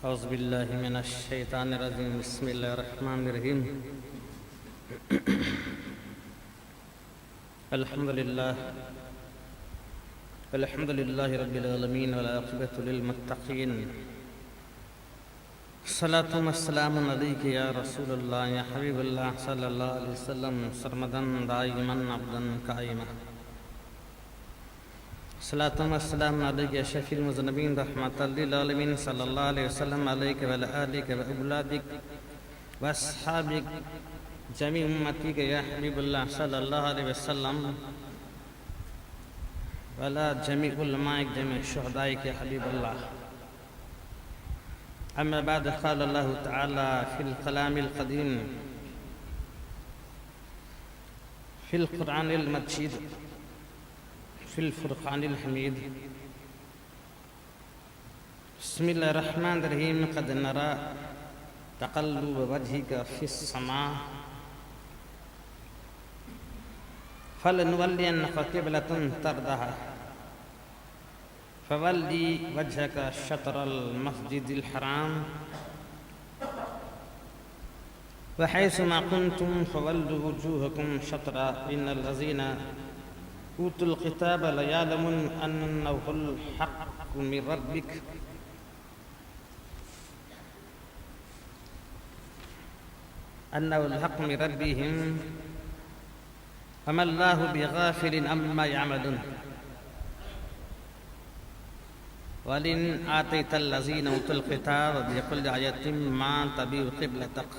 اعوذ باللہ من الشیطان الرجیم بسم اللہ الرحمن الرحیم الحمد للہ رب العالمین والعاقبۃ للمتقین صلاۃ والسلام علیک یا رسول اللہ یا حبیب اللہ صلی اللہ علیہ وسلم سرمدا دائما عبدا قائما صلاۃ والسلام علیک یا شفیع المذنبین رحمۃ للعالمین صلی اللہ علیہ وسلم علیک وعلی آلک واولادک واصحابک جمیع امتک یا حبیب اللہ صلی اللہ علیہ وسلم وعلی جمیع علمائک جمیع شہدائک یا حبیب اللہ. اما بعد قال اللہ تعالی فی الکلام القدیم فی القرآن المجید فی الفرقان الحمید. بسم اللہ الرحمن الرحیم. قد نرى تقلب وجهك في السماء فلنولينك قبلة ترضاها فولي وجهك شطر المسجد الحرام وحيثما كنتم فولوا وجوهكم شطرا إن الذين أوتوا الكتاب ليعلمون أنه الحق من ربك أنه الحق من ربهم وما الله بغافل عما يعملون ولئن آتيت الذين أوتوا الكتاب بكل آية ما تبعوا قبلتك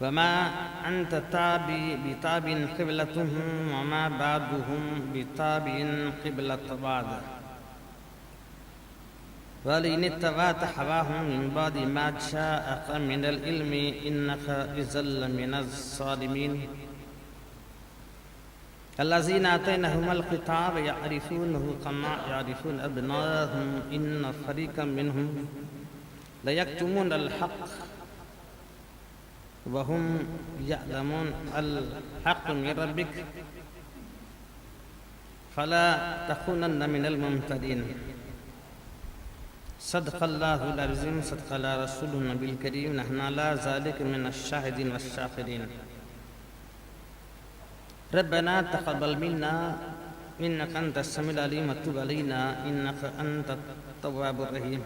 وما أنت بتابع قبلتهم وما بعضهم بتابع قبلة بعض ولئن اتبعت هواهم من بعد ما جاءك من العلم إنك إذا لمن الظالمين. الذين آتيناهم الكتاب يعرفونه كما يعرفون أبناءهم إن فريقا منهم ليكتمون الحق وهم يعلمون الحق من ربك فلا تكونن من الممتدين. صدق الله العظيم. صدق الله رسوله النبي الكريم. نحن على ذلك من الشاهدين والشاكرين. ربنا تقبل منا إنك أنت السميع العليم وتب علينا إنك أنت التواب الرحيم.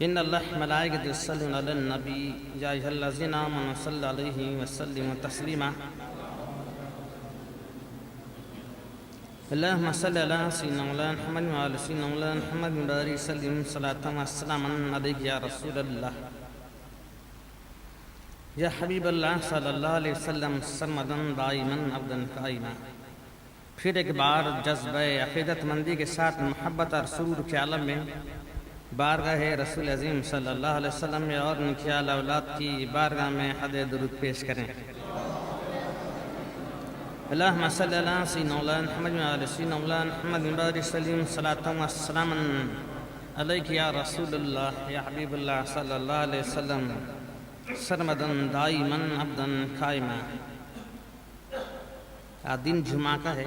إن الله ملائكته يصلون على النبي يا أيها الذين آمنوا صلوا عليه وسلموا تسليما. اللهم صل على سيدنا مولانا محمد وعلى سيدنا مولانا محمد وبارك وسلم صلاة وسلاما عليك يا رسول الله یا حبیب اللہ صلی اللہ علیہ وسلم سرمدن دائمن عبدن قائما. پھر ایک بار جذبہ عقیدت مندی کے ساتھ محبت اور سرور کے عالم میں بارگاہ رسول عظیم صلی اللہ علیہ وسلم اور ان کی اعلیٰ اولاد کی بارگاہ میں حد درود پیش کریں. اللہم صلی اللہ سیدنا مولانا محمد وعلی سیدنا مولانا محمد وبارک وسلم صلاۃ و سلاما علیک یا رسول اللہ یا حبیب اللہ صلی اللہ علیہ وسلم سرمدن دائمن عبدن قائما. دن جمعہ کا ہے.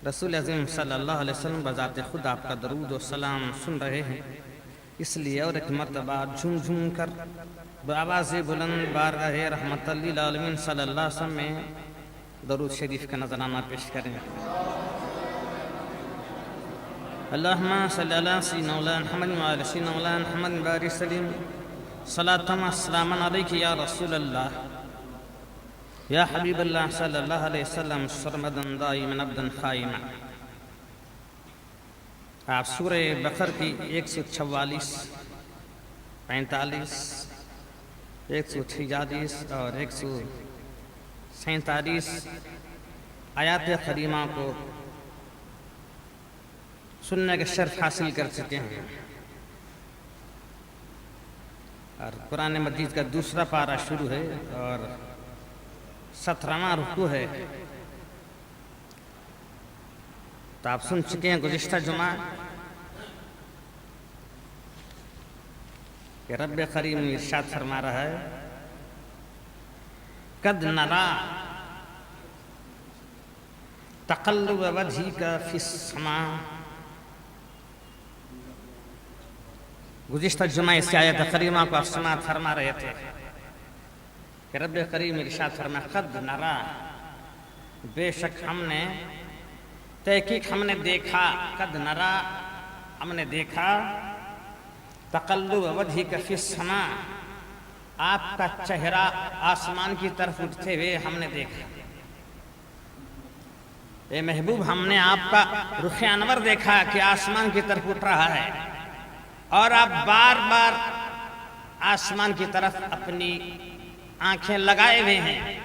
رسول عظیم صلی اللہ علیہ وسلم بذات خود آپ کا درود و سلام سن رہے ہیں، اس لیے اور ایک مرتبہ جھوم جھوم کر بآواز بلند بارگاہ رحمت للعالمین صلی اللہ علیہ وسلم میں درود شریف کا نذرانہ پیش کریں. اللہم صلی اللہ سیدنا مولانا محمد وعلی سیدنا مولانا محمد وبارک وسلم صلاۃ و سلاما علیک یا رسول اللہ یا حبیب اللہ صلی اللہ علیہ وسلم سرمدن دائما عبدن قائما. آپ سورہ بقرہ کی 144 45 146 اور 147 آیات کریمہ کو سننے کے شرف حاصل کر چکے ہیں اور قرآن مجید کا دوسرا پارہ شروع ہے اور 17واں رکوع ہے. تو آپ سن چکے ہیں گزشتہ جمعہ کہ رب کریم ارشاد فرما رہا ہے قد نرى تقلب وجهك في السماء گزشتہ جمعہ اس آیت کریمہ کو آپ سماعت فرما رہے تھے کہ رب کریم ارشاد فرما قد نرا، بے شک ہم نے، تحقیق ہم نے دیکھا، قد نرا ہم نے دیکھا، تقلب وجہک فی السماء، آپ کا چہرہ آسمان کی طرف اٹھتے ہوئے ہم نے دیکھا۔ اے محبوب، ہم نے آپ کا رخ انور دیکھا کہ آسمان کی طرف اٹھ رہا ہے، اور آپ بار بار آسمان کی طرف اپنی آنکھیں لگائے ہوئے ہیں،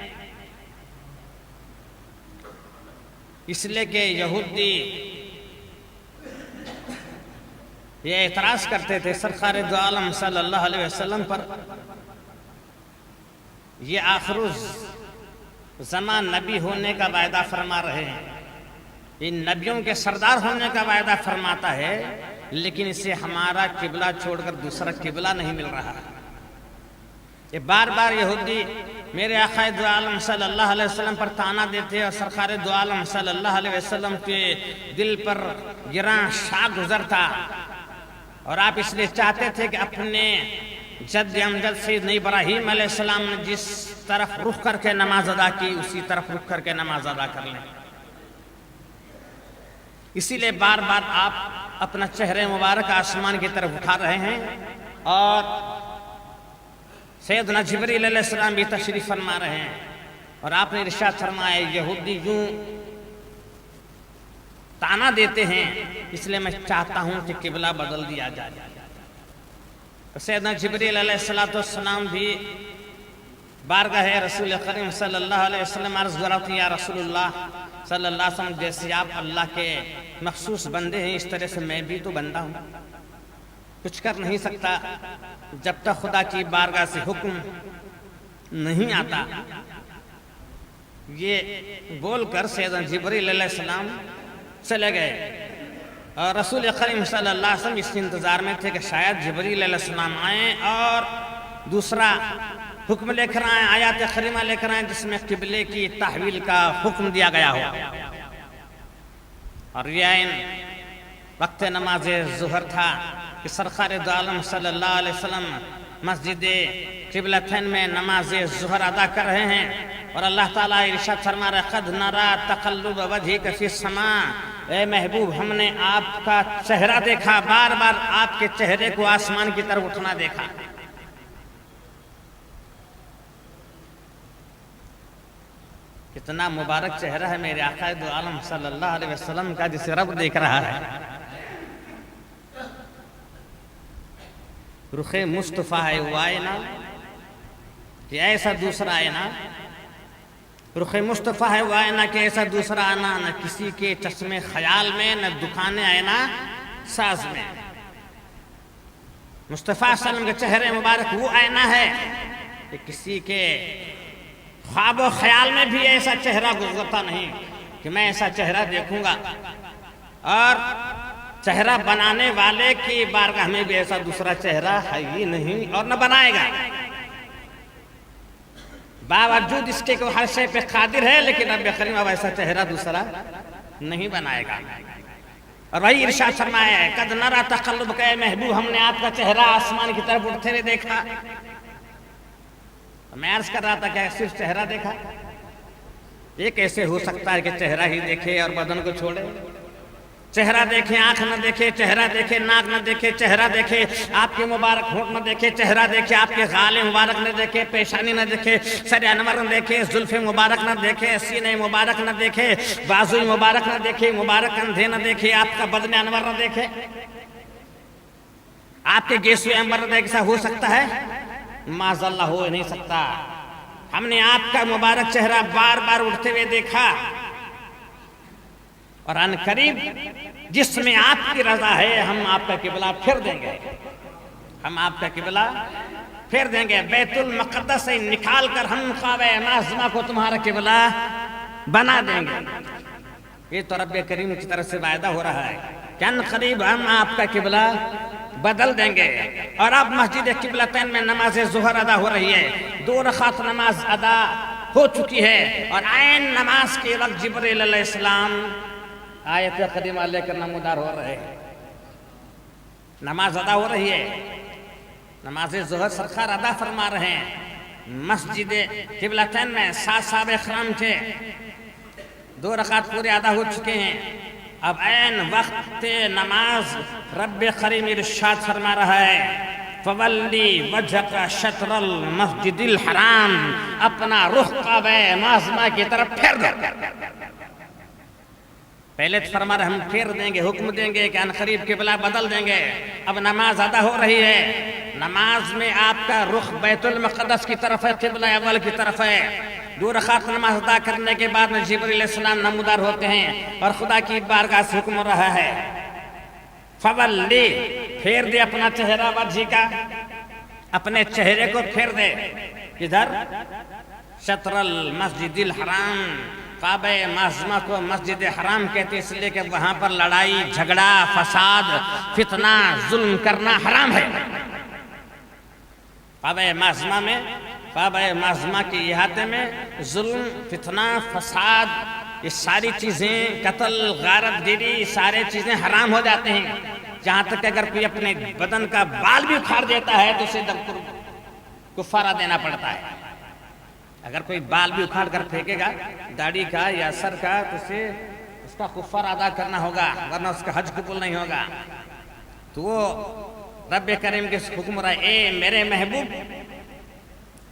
اس لیے کہ یہودی یہ اعتراض کرتے تھے سرکار دو عالم صلی اللہ علیہ وسلم پر، یہ آخر زمان نبی ہونے کا وعدہ فرما رہے ہیں، ان نبیوں کے سردار ہونے کا وعدہ فرماتا ہے، لیکن اسے ہمارا قبلہ چھوڑ کر دوسرا قبلہ نہیں مل رہا۔ یہ بار بار یہودی میرے آقا دو عالم صلی اللہ علیہ وسلم پر طعنہ دیتے اور سرکار دو عالم صلی اللہ علیہ وسلم کے دل پر گراں شاہ گزرتا، اور آپ اس لیے چاہتے تھے کہ اپنے جد امجد سید ابراہیم علیہ السلام نے جس طرف رخ کر کے نماز ادا کی اسی طرف رخ کر کے نماز ادا کر لیں، اسی لیے بار بار آپ اپنا چہرے مبارک آسمان کی طرف اٹھا رہے ہیں، اور سیدنا جبریل علیہ السلام بھی تشریف فرما رہے ہیں، اور آپ نے ارشاد فرمایا یہودی یوں طعنہ دیتے ہیں، اس لیے میں چاہتا ہوں کہ قبلہ بدل دیا جائے۔ سیدنا جبریل علیہ السلام بھی بارگاہ رسول کریم صلی اللہ علیہ وسلم عرض کرتے یا رسول اللہ صلی اللہ علیہ وسلم، جیسے آپ اللہ کے مخصوص بندے ہیں اس طرح سے میں بھی تو بندہ ہوں، کچھ کر نہیں سکتا جب تک خدا کی بارگاہ سے حکم نہیں آتا۔ یہ بول کر سیدنا جبریل علیہ السلام چلے گئے، اور رسول کریم صلی اللہ علیہ وسلم اس انتظار میں تھے کہ شاید جبریل علیہ السلام آئیں اور دوسرا حکم لے کر آئیں، آیات کریمہ لے کر آئیں جس میں قبلے کی تحویل کا حکم دیا گیا ہو۔ اور یہ وقت نماز ظہر تھا کہ سرکار دو عالم صلی اللہ علیہ وسلم مسجد قبلتین میں نماز ظہر ادا کر رہے ہیں، اور اللہ تعالیٰ ارشاد فرما رہے قد نرا تقلب وجہک فی السماء، اے محبوب ہم نے آپ کا چہرہ دیکھا، بار بار آپ کے چہرے کو آسمان کی طرف اٹھنا دیکھا۔ کتنا مبارک چہرہ ہے میرے آقا دو عالم صلی اللہ علیہ وسلم کا، جسے رب دیکھ رہا ہے۔ رخ مصطفیٰ ہے وہ آئینہ کہ ایسا دوسرا آئینہ، رخ مصطفیٰ ہے وہ آئینہ کہ ایسا دوسرا آئینہ نہ کسی کے چشم خیال میں، نہ دکان آئینہ ساز میں۔ مصطفیٰ صلی اللہ علیہ وسلم کے چہرے مبارک وہ آئینہ ہے کہ کسی کے خواب و خیال میں بھی ایسا چہرہ گزرتا نہیں کہ میں ایسا چہرہ دیکھوں گا، اور چہرہ بنانے والے کی بارگاہ میں بھی ایسا دوسرا چہرہ ہے ہی نہیں اور نہ بنائے گا، باوجود اس کے کہ ہر شے پہ قادر ہے، لیکن رب کریم اب ایسا چہرہ دوسرا نہیں بنائے گا۔ اور وہی ارشاد فرمایا ہے قد نرا تقلبک، اے محبوب ہم نے آپ کا چہرہ آسمان کی طرف اٹھتے ہوئے دیکھا۔ میں عرض کر رہا تھا کہ صرف چہرہ دیکھا، یہ کیسے ہو سکتا ہے کہ چہرہ ہی دیکھے اور بدن کو چھوڑے؟ چہرہ دیکھے آنکھ نہ دیکھے، چہرہ دیکھے ناک نہ دیکھے، چہرہ دیکھے آپ کے مبارک ہونٹ نہ دیکھے، چہرہ دیکھے آپ کے غال مبارک نہ دیکھے، پیشانی نہ دیکھے، سر انور نہ دیکھے، زلف مبارک نہ دیکھے، سینے مبارک نہ دیکھے، بازو مبارک نہ دیکھے، مبارک کندھے نہ دیکھے، آپ کا بدن انور نہ دیکھے، آپ کے گیسو انور نہ دیکھے، ہو سکتا ہے؟ معاذ اللہ ہو نہیں سکتا۔ ہم نے آپ کا مبارک چہرہ بار بار اٹھتے ہوئے دیکھا، اور ان قریب جس میں آپ کی رضا ہے ہم آپ کا قبلہ پھر دیں گے، ہم آپ کا قبلہ پھر دیں گے، بیت المقدس سے نکال کر ہم کعبہ معظمہ کو تمہارا قبلہ بنا دیں گے۔ یہ تو رب کریم کی طرف سے وعدہ ہو رہا ہے کہ ان قریب ہم آپ کا قبلہ بدل دیں گے۔ اور اب مسجد قبلتین میں نماز ظہر ادا ہو رہی ہے، 2 رکعت نماز ادا ہو چکی ہے، اور عین نماز کے وقت جبریل علیہ السلام آیت کریمہ لے کر نمودار ہو رہے ہیں۔ نماز ادا ہو رہی ہے، نماز ظہر سرکار ادا فرما رہے ہیں، مسجد قبلتین میں 7 صحابہ کرام تھے، 2 رکعت پورے ادا ہو چکے ہیں، اب عین وقت نماز رب کریم ارشاد فرما رہا ہے فولی وجہک شطر المسجد الحرام، اپنا رخ کعبہ معظمہ کی طرف پھیر دو۔ پہلے تو فرما رہے ہم پھیر دیں گے، حکم دیں گے کہ ان قریب قبلہ بدل دیں گے، اب نماز ادا ہو رہی ہے، نماز میں آپ کا رخ بیت المقدس کی طرف ہے، قبلہ اول کی طرف ہے۔ 2 رکعت نماز ادا کرنے کے بعد میں جبریل علیہ السلام نمودار ہوتے ہیں اور خدا کی بارگاہ سے حکم ہو رہا ہے فولی، پھیر دے اپنا چہرہ وجہ کا، اپنے چہرے کو پھیر دے، کدھر؟ شطر المسجد الحرام، کعبہ معظمہ کو مسجد حرام کہتے اس لیے کہ وہاں پر لڑائی جھگڑا فساد فتنہ ظلم کرنا حرام ہے۔ کعبہ معظمہ میں، کعبہ معظمہ کے احاطے میں ظلم فتنہ فساد یہ ساری چیزیں، قتل غارت گیری سارے چیزیں حرام ہو جاتے ہیں، جہاں تک اگر کوئی اپنے بدن کا بال بھی اکھاڑ دیتا ہے تو اسے کفارہ دینا پڑتا ہے۔ اگر کوئی بال بھی اکھاڑ کر پھینکے گا داڑھی کا یا سر کا تو اسے اس کا کفارہ ادا کرنا ہوگا، ورنہ اس کا حج قبول نہیں ہوگا۔ تو وہ رب کریم کے حکم رہا ہے اے میرے محبوب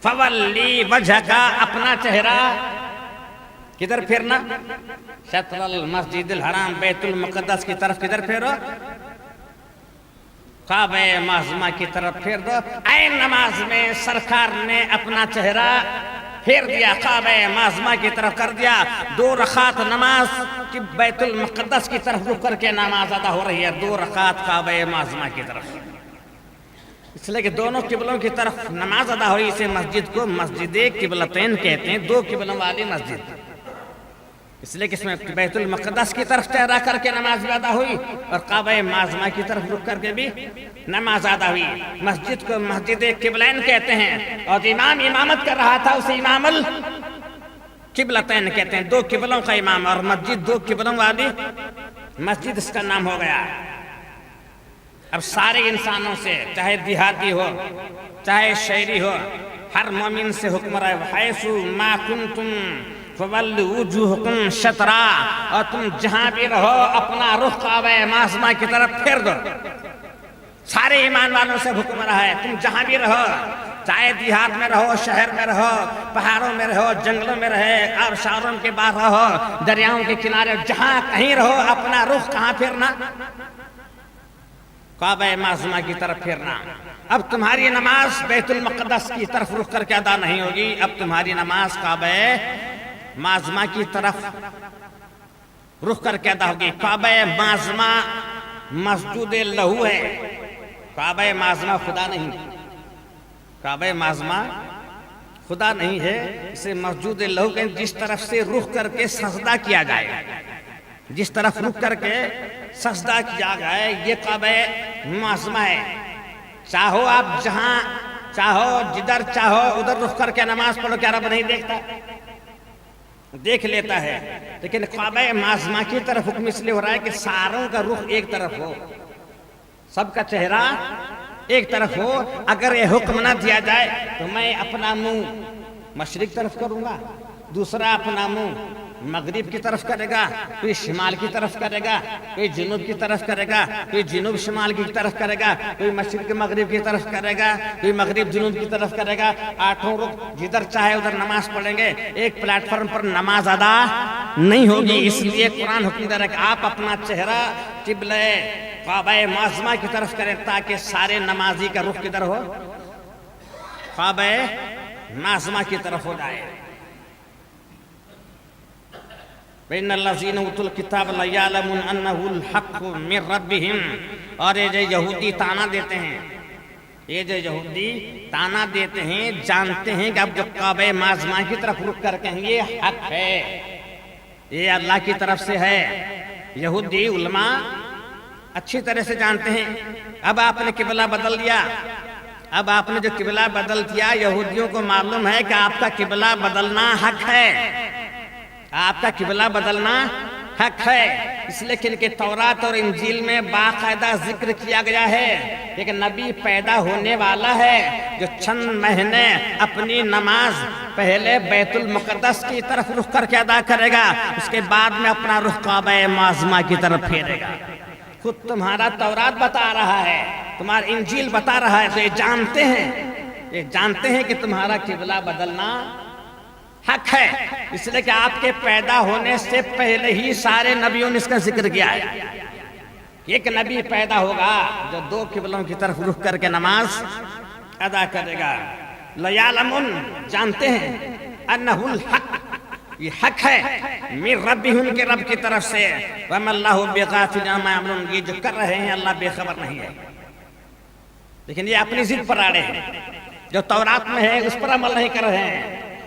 فولی وجہ کا، اپنا چہرہ کدھر پھیرنا؟ شطر المسجد الحرام، بیت المقدس کی طرف کدھر پھیرو؟ کعبہ معظمہ کی طرف پھیر دو۔ عین نماز میں سرکار نے اپنا چہرہ پھیر دیا، کعبہ معظمہ کی طرف کر دیا، 2 رکعت نماز کی بیت المقدس کی طرف رخ کر کے نماز ادا ہو رہی ہے، 2 رکعت کعبہ معظمہ کی طرف، اس لیے کہ دونوں قبلوں کی طرف نماز ادا ہوئی۔ اسے مسجد کو مسجد قبلتین کہتے ہیں، 2 قبلوں والی مسجد، اس لیے کہ اس میں بیت المقدس کی طرف چہرہ کر کے نماز بھی ادا ہوئی اور کعبہ معظمہ کی طرف رخ کر کے بھی نماز ادا ہوئی۔ مسجد کو مسجد قبلین کہتے ہیں اور امام امامت کر رہا تھا اسے امام القبلتین کہتے ہیں، 2 قبلوں کا امام، اور مسجد 2 قبلوں والی مسجد اس کا نام ہو گیا۔ اب سارے انسانوں سے، چاہے دیہاتی ہو چاہے شہری ہو، ہر مومن سے حکم رہا ہے حیث ما کنتم فولوا وجوہکم شطرا، اور تم جہاں بھی رہو اپنا رخ کعبہ معظمہ کی طرف پھیر دو۔ سارے ایمان والوں سے حکم رہا ہے تم جہاں بھی رہو، چاہے دیہات میں رہو، شہر میں رہو، پہاڑوں میں رہو، جنگلوں میں رہے اور شہروں کے باہر رہو، دریاؤں کے کنارے، جہاں کہیں رہو اپنا رخ کہاں پھیرنا؟ کعبہ معظمہ کی طرف پھیرنا۔ اب تمہاری نماز بیت المقدس کی طرف رخ کر کے ادا نہیں ہوگی، اب تمہاری نماز کعبہ معظمہ کی طرف رخ کر کے ادا ہوگی۔ کعبہ معظمہ مسجود لہو ہے، کعبہ معظمہ خدا نہیں، کعبہ معظمہ خدا نہیں ہے، اسے مسجود لہو کہیں، جس طرف سے رخ کر کے سجدہ کیا جائے، جس طرف رخ کر کے سجدہ کیا جائے، یہ کعبہ معظمہ ہے۔ چاہو آپ جہاں چاہو جدھر چاہو ادھر رخ کر کے نماز پڑھو، کیا رب نہیں دیکھتا؟ دیکھ لیتا ہے، لیکن کعبہ معظمہ کی طرف حکم اس لیے ہو رہا ہے کہ ساروں کا رخ ایک طرف ہو، سب کا چہرہ ایک طرف ہو۔ اگر یہ حکم نہ دیا جائے تو میں اپنا منہ مشرق طرف کروں گا، دوسرا اپنا منہ مغرب کی طرف کرے گا، کوئی شمال کی طرف کرے گا، کوئی جنوب کی طرف کرے گا، کوئی جنوب شمال کی طرف کرے گا، کوئی مشرق مغرب کی طرف کرے گا، کوئی مغرب جنوب کی طرف کرے گا۔ 8 رخ جدھر چاہے ادھر نماز پڑھیں گے، ایک پلیٹ فارم پر نماز ادا نہیں ہوگی۔ اس لیے قرآن حکم دے رہا ہے کہ آپ اپنا چہرہ قبلہ کعبہ معظمہ کی طرف کریں تاکہ سارے نمازی کا رخ کدھر ہو؟ کعبہ معظمہ کی طرف ہو جائے۔ بین الذین اوتوا الکتاب لیعلمون انہ الحق من ربہم، اور یہ جو یہودی تانا دیتے ہیں، یہ جو یہودی تانا دیتے ہیں، جانتے ہیں کہ اب جو کعبہ معظمہ کی طرف رخ کر کے ہیں یہ حق ہے، یہ اللہ کی طرف سے ہے۔ یہودی علماء اچھی طرح سے جانتے ہیں۔ اب آپ نے قبلہ بدل دیا، اب آپ نے جو قبلہ بدل دیا، یہودیوں کو معلوم ہے کہ آپ کا قبلہ بدلنا حق ہے، آپ کا قبلہ بدلنا حق ہے، اس لیے کہ ان کے تورات اور انجیل میں باقاعدہ ذکر کیا گیا ہے ایک نبی پیدا ہونے والا ہے جو چند مہینے اپنی نماز پہلے بیت المقدس کی طرف رخ کر کے ادا کرے گا، اس کے بعد میں اپنا رخ کعبہ معظمہ کی طرف پھیرے گا۔ خود تمہارا تورات بتا رہا ہے، تمہارا انجیل بتا رہا ہے، تو یہ جانتے ہیں کہ تمہارا قبلہ بدلنا حق ہے، اس لیے کہ آپ کے پیدا ہونے سے پہلے ہی سارے نبیوں نے اس کا ذکر کیا ہے۔ ایک نبی پیدا ہوگا جو دو قبلوں کی طرف رخ کر کے نماز ادا کرے گا۔ لیعلمن، جانتے ہیں، انہ الحق، یہ حق ہے، من ربہم، کے رب کی طرف سے، وما اللہ بغافل عما یعملون، یہ جو کر رہے ہیں اللہ بے خبر نہیں ہے۔ لیکن یہ اپنی ضد پر اڑے ہیں، جو تورات میں ہے اس پر عمل نہیں کر رہے ہیں،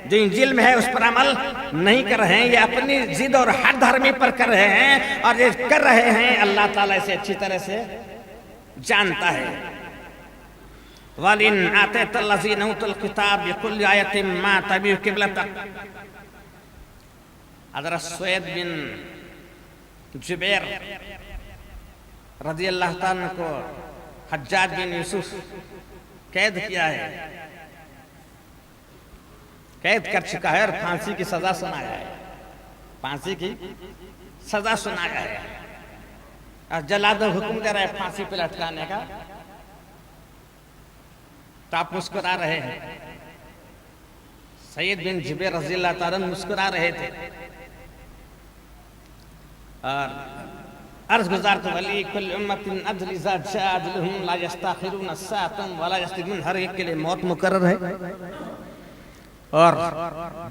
جو انجیل میں ہے اس پر عمل نہیں کر رہے ہیں، یہ اپنی ضد اور حد دھرمی پر کر رہے ہیں، اور یہ کر رہے ہیں اللہ تعالیٰ اسے اچھی طرح سے جانتا ہے۔ وَلِنْ آتَيْتَ الَّذِينَ أُوتُوا الْكِتَابَ بِكُلِّ آیَةٍ مَا تَبِعُوا قِبْلَتَكَ۔ حضرت سوید بن جبیر رضی اللہ تعالیٰ کو حجاج بن یوسف قید کیا ہے، قید کر چکا ہے اور پھانسی کی سزا سنایا ہے، پھانسی کی سزا سنایا ہے، اور جلاد حکم دے رہا ہے پھانسی پہ لٹکانے کا، تو آپ مسکرا رہے ہیں۔ سید بن جبیر رضی اللہ تعالیٰ مسکرا رہے تھے، اور عرض گزار تو ولی کل امت عدل اذا جاء عدلهم لا یستاخرون ساعة ولا یستقدمون، ہر ایک کے لیے موت مقرر ہے، اور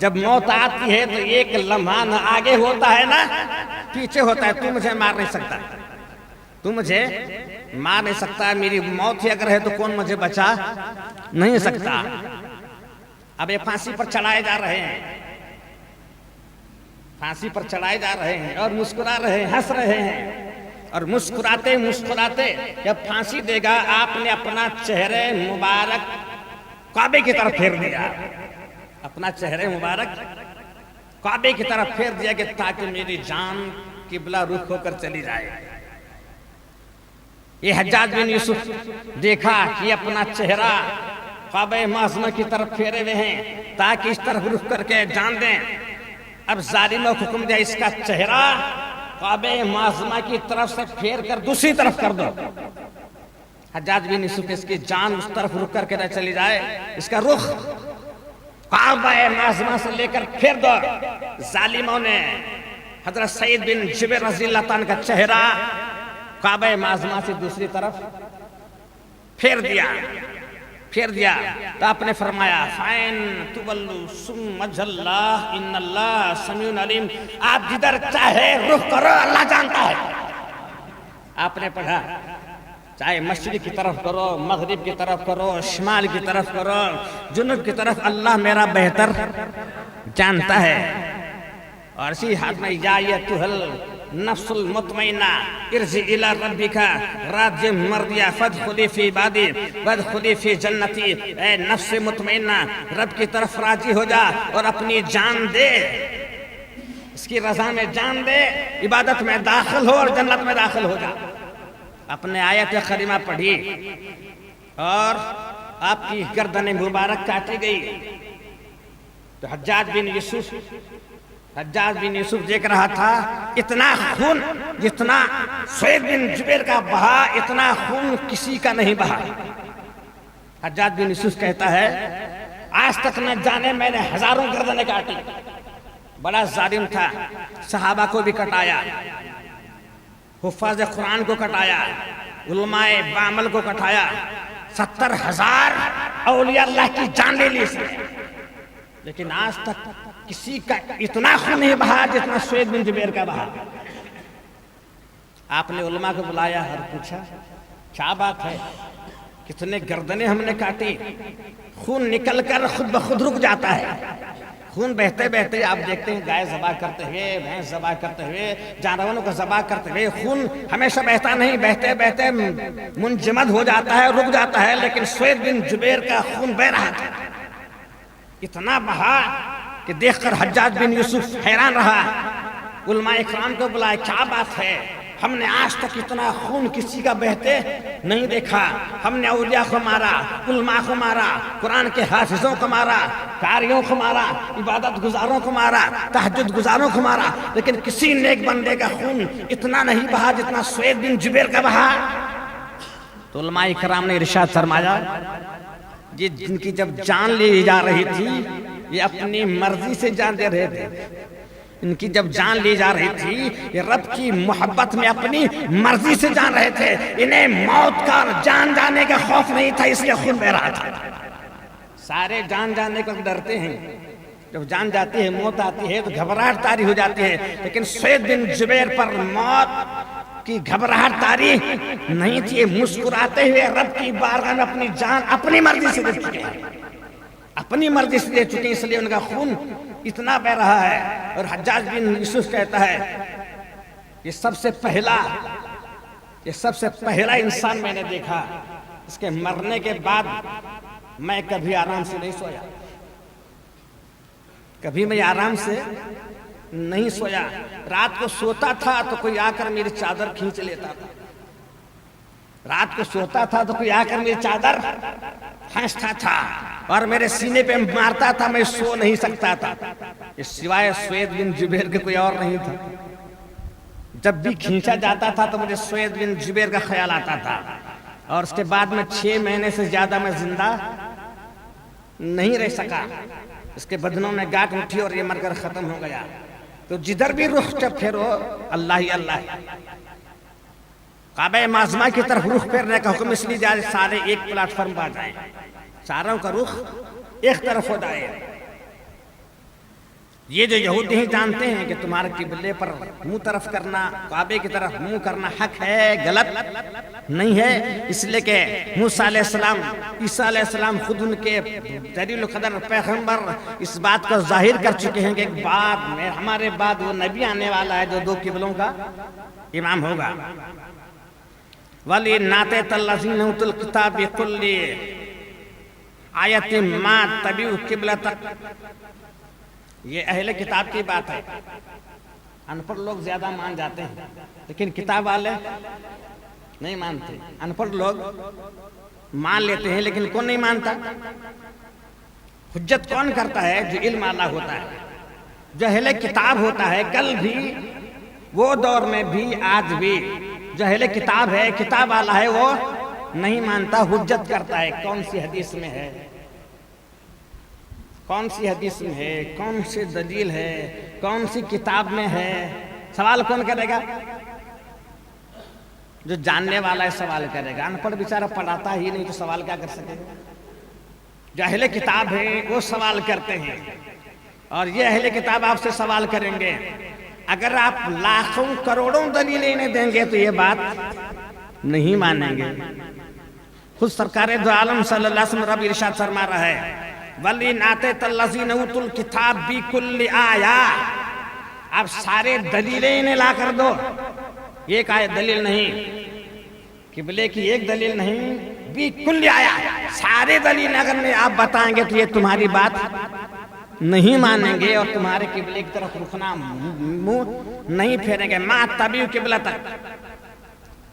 جب موت آتی ہے تو ایک لمحہ نہ آگے ہوتا ہے نہ پیچھے ہوتا ہے۔ تو مجھے مار نہیں سکتا، تو مجھے مار نہیں سکتا، میری موت ہی اگر ہے تو کون مجھے بچا نہیں سکتا۔ اب یہ پھانسی پر چڑھائے جا رہے ہیں، پھانسی پر چڑھائے جا رہے ہیں، اور مسکرا رہے ہیں، ہنس رہے ہیں، اور مسکراتے مسکراتے جب پھانسی دے گا آپ نے اپنا چہرے مبارک کعبے کی طرف پھیر دیا، اپنا چہرے مبارک کعبے کی طرف پھیر دیا کہ تاکہ میری جان قبلہ رخ ہو کر چلی جائے۔ یہ حجاج بن یوسف دیکھا کہ اپنا چہرہ کعبہ معظمہ کی طرف پھیرے ہوئے ہیں تاکہ اس طرف رخ کر کے جان دیں۔ اب ظالموں کو حکم دیا اس کا چہرہ کعبہ معظمہ کی طرف سے پھیر کر دوسری طرف کر دو۔ حجاج بن یوسف اس کی جان اس طرف رخ کر کے نہ چلی جائے، اس کا رخ کعبہ معظمہ سے لے کر پھیر دو۔ ظالموں نے حضرت سید بن جبیر رضی اللہ تعالیٰ کا چہرہ کعبہ معظمہ سے دوسری طرف پھیر دیا۔ تو آپ نے فرمایا فَإِن تُوَلُّوا ثُمَّ وَجْهَ اللَّهِ إِنَّ اللَّهَ سَمِيعٌ عَلِيمٌ، آپ جدھر چاہے رخ کرو اللہ جانتا ہے۔ آپ نے پڑھا چاہے مشرق کی طرف کرو، مغرب کی طرف کرو، شمال کی طرف کرو، جنوب کی طرف، اللہ میرا بہتر جانتا ہے۔ اور اسی حد میں یا ایتھا النفس المطمئنہ ارجعی الی ربک راضیہ مرضیہ فادخلی فی عبادی وادخلی فی جنتی، اے نفس مطمئنہ رب کی طرف راضی ہو جا اور اپنی جان دے، اس کی رضا میں جان دے، عبادت میں داخل ہو اور جنت میں داخل ہو جا۔ اپنے آیت کریمہ پڑھی اور آپ کی گردن مبارک کاٹی گئی، تو حجاج بن یوسف دیکھ رہا تھا اتنا خون جتنا سوید بن جبیر کا بہا، اتنا خون کسی کا نہیں بہا۔ حجاج بن یوسف کہتا ہے آج تک نہ جانے میں نے ہزاروں گردنیں کاٹی، بڑا ظالم تھا، صحابہ کو بھی کٹایا، حفاظ قرآن کو کٹایا، علماء بعمل کو کٹایا، 70,000 اولیاء اللہ کی جان لے لی اس نے، لیکن آج تک کسی کا اتنا خون نہیں بہا جتنا سوید بن جبیر کا بہا۔ آپ نے علماء کو بلایا اور پوچھا کیا بات ہے، کتنے گردنیں ہم نے کاٹی، خون نکل کر خود بخود رک جاتا ہے، خون بہتے بہتے آپ دیکھتے ہیں گائے ذبح کرتے ہوئے، بھینس ذبح کرتے ہوئے، جانوروں کو ذبح کرتے ہوئے خون ہمیشہ بہتا نہیں، بہتے بہتے منجمد ہو جاتا ہے، رک جاتا ہے، لیکن سوید بن جبیر کا خون بہ رہا تھا، اتنا بہا کہ دیکھ کر حجاج بن یوسف حیران رہا۔ علماء اکرام کو بلائے، کیا بات ہے، ہم نے آج تک اتنا خون کسی کا بہتے نہیں دیکھا، ہم نے اولیاء کو مارا، علماء کو مارا، قرآن کے حافظوں کو مارا، قاریوں کو مارا، عبادت گزاروں کو مارا، تہجد گزاروں کو مارا، لیکن کسی نیک بندے کا خون اتنا نہیں بہا جتنا سوید بن جبیر کا بہا۔ تو علماء کرام نے ارشاد فرمایا، یہ جن کی جب جان لی جا رہی تھی یہ اپنی مرضی سے جان دے رہے تھے، ان کی جب جان لی جا رہی تھی یہ رب کی محبت میں اپنی مرضی سے جان رہے تھے، انہیں موت کا جان جانے کا خوف نہیں تھا، اس لیے خون بہ رہا تھا۔ سارے جان جانے کو ڈرتے ہیں، جب جان جاتی ہے، موت آتی ہے تو گھبراہٹ طاری ہو جاتی ہے، لیکن سوید بن جبیر پر موت کی گھبراہٹ طاری نہیں تھی، یہ مسکراتے ہوئے رب کی بارگاہ میں اپنی جان اپنی مرضی سے دے چکے ہیں، اپنی مرضی سے دے چکے ہیں، اس لیے ان کا خون اتنا بہ رہا ہے۔ اور حجاج بن یوسف کہتا ہے یہ سب سے پہلا انسان میں نے دیکھا، اس کے مرنے کے بعد میں کبھی آرام سے نہیں سویا، کبھی میں آرام سے نہیں سویا، رات کو سوتا تھا تو کوئی آ کر میری چادر کھینچ لیتا تھا، رات کو سوتا تھا تو کوئی آ کر میری چادر کھینچتا تھا اور میرے سینے پہ مارتا تھا، میں سو نہیں سکتا تھا، سوائے سوید بن جبیر کے کوئی اور نہیں تھا۔ جب بھی کھینچا جاتا تھا تو مجھے سوید بن جبیر کا خیال آتا تھا، اور اس کے بعد میں 6 مہینے سے زیادہ میں زندہ نہیں رہ سکا، اس کے بدنوں میں گاٹ اٹھی اور یہ مر کر ختم ہو گیا۔ تو جدھر بھی رخ جب پھیرو اللہ ہی اللہ ہے، کعبہ معظمہ کی طرف رخ پھیرنے کا حکم اس لیے جائے سارے ایک پلیٹ فارم پا جائیں، ساروں کا رخ ایک طرف ہو جائے۔ یہ جو یہودی ہیں جانتے ہیں کہ تمہارے قبلے پر منہ طرف کرنا، کعبے کی طرف منہ کرنا حق ہے، غلط نہیں ہے، اس لیے کہ موسیٰ علیہ السلام، عیسیٰ علیہ السلام خود ان کے جلیل القدر پیغمبر اس بات کو ظاہر کر چکے ہیں کہ ایک بعد میں ہمارے بعد وہ نبی آنے والا ہے جو 2 قبلوں کا امام ہوگا۔ وَلِنَّاتَ الَّذِينَ أُوتُوا الْكِتَابَ بِكُلِّ آیَةٍ مَا تَبِعُوا قِبْلَتَكَ، یہ اہل کتاب کی بات ہے، ان پڑھ لوگ زیادہ مان جاتے ہیں لیکن کتاب والے نہیں مانتے، ان پڑھ لوگ مان لیتے ہیں لیکن کون نہیں مانتا؟ حجت کون کرتا ہے؟ جو علم والا ہوتا ہے، جو اہل کتاب ہوتا ہے، کل بھی وہ دور میں بھی آج بھی جو اہل کتاب ہے، کتاب والا ہے، وہ نہیں مانتا، حجت کرتا ہے، کون سی حدیث میں ہے، کون سی حدیث میں ہے، کون سی دلیل ہے، کون سی کتاب میں ہے، سوال کون کرے گا؟ جو جاننے والا ہے سوال کرے گا، ان پڑھ بیچارہ پڑھاتا ہی نہیں تو سوال کیا کر سکے گا؟ جو اہل کتاب ہیں وہ سوال کرتے ہیں، اور یہ اہل کتاب آپ سے سوال کریں گے، اگر آپ لاکھوں کروڑوں دلیلیں انہیں دیں گے تو یہ بات نہیں مانیں گے۔ خود سرکار دو عالم صلی اللہ علیہ وسلم رب ارشاد فرما رہا ہے، وَلِنَّاتَ الَّذِينَ أُوتُوا الْكِتَابَ بِكُلِّ آیَةٍ، آپ سارے دلیلیں انہیں لا کر دو، ایک آیت دلیل نہیں، قبلے کی ایک دلیل نہیں، بِكُلِّ آیَةٍ، سارے دلیل اگر آپ بتائیں گے تو یہ تمہاری بات نہیں مانیں گے اور تمہارے قبلے کی طرف رکنا منہ نہیں پھیریں گے۔ مَا تَبِعُوا قِبْلَتَكَ،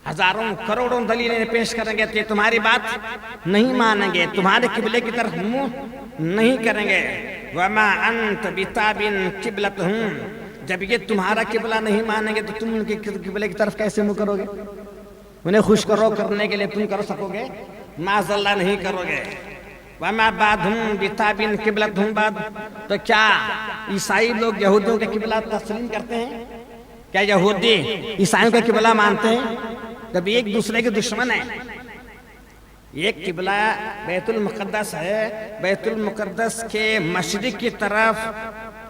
ہزاروں کروڑوں دلیلیں پیش کریں گے تو یہ تمہاری بات نہیں مانیں گے، تمہارے قبلے کی طرف منہ نہیں کریں گے۔ وَمَا أَنْتَ بِتَابِعٍ قِبْلَتَهُمْ، جب یہ تمہارا قبلہ نہیں مانیں گے تو تم ان کے قبلے کی طرف کیسے منہ کرو گے؟ انہیں خوش کرنے کے لیے تم کر سکو گے؟ معاذ اللہ نہیں کرو گے۔ وَمَا بَعْضُهُمْ بِتَابِعٍ قِبْلَتَهُمْ بَعْضٍ، تو کیا عیسائی لوگ یہودیوں کے قبلہ تسلیم کرتے ہیں؟ کیا یہودی عیسائیوں کا قبلہ مانتے ہیں؟ جب ایک دوسرے کے دشمن ہیں، ایک قبلہ بیت المقدس ہے، بیت المقدس کے مشرق کی طرف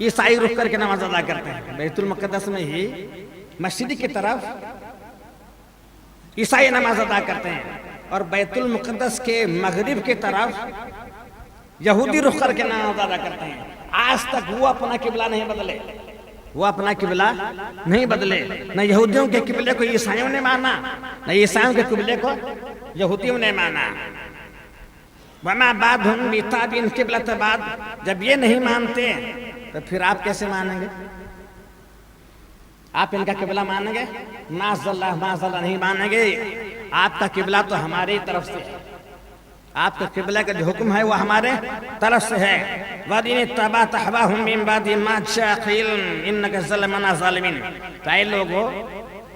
عیسائی رخ کر کے نماز ادا کرتے ہیں، بیت المقدس میں ہی مشرق کی طرف عیسائی نماز ادا کرتے ہیں، اور بیت المقدس کے مغرب کی طرف یہودی رخ کر کے نماز ادا کرتے ہیں۔ آج تک وہ اپنا قبلہ نہیں بدلے، وہ اپنا قبلہ نہیں بدلے، نہ یہودیوں کے قبلے کو عیسائیوں نے مانا، نہ عیسائیوں کے قبلے کو یہودیوں نے مانا۔ وَمَا بَعْضُهُمْ بِتَابِعٍ قِبْلَةَ بَعْضٍ، جب یہ نہیں مانتے تو پھر آپ کیسے مانیں گے؟ آپ ان کا قبلہ مانیں گے؟ معاذ اللہ نہیں مانیں گے. آپ کا قبلہ تو ہماری طرف سے ہے. آپ کا قبلہ کا جو حکم ہے وہ ہمارے طرف سے ہے. وَإِنِ اتَّبَعْتَ أَهْوَاءَهُمْ مِن بَعْدِ مَا جَاءَكَ عِلْمٌ إِنَّكَ إِذًا لَّمِنَ الظَّالِمِينَ. تو اے لوگو،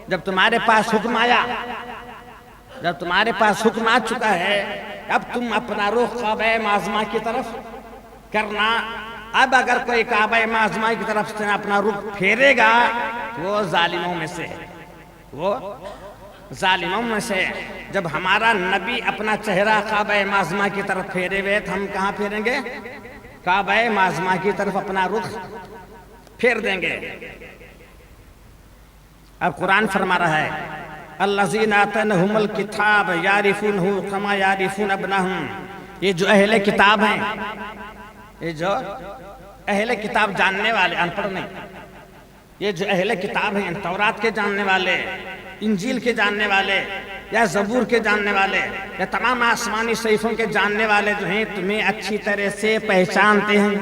جب تمہارے پاس حکم آیا، جب تمہارے پاس حکم آ چکا ہے، اب تم اپنا رخ کعبہ معظمہ کی طرف کرنا. اب اگر کوئی کعبہ معظمہ کی طرف سے اپنا رخ پھیرے گا وہ ظالموں میں سے ہے. وہ ظالموں میں سے. جب ہمارا نبی اپنا چہرہ کعبہ معظمہ کی طرف پھیرے ہوئے تو ہم کہاں پھیریں گے؟ کعبہ معظمہ کی طرف اپنا رخ پھیر دیں گے. اب قرآن فرما رہا ہے الذین آتیناہم الکتاب یعرفونہ کما یعرفون ابناہم. یہ جو اہل کتاب ہیں، یہ جو اہل کتاب جاننے والے، ان پڑھ نہیں، یہ جو اہل کتاب ہیں، تورات کے جاننے والے، انجیل کے جاننے والے، یا زبور کے جاننے والے، یا تمام آسمانی صحیفوں کے جاننے والے جو ہیں تمہیں اچھی طرح سے پہچانتے ہیں.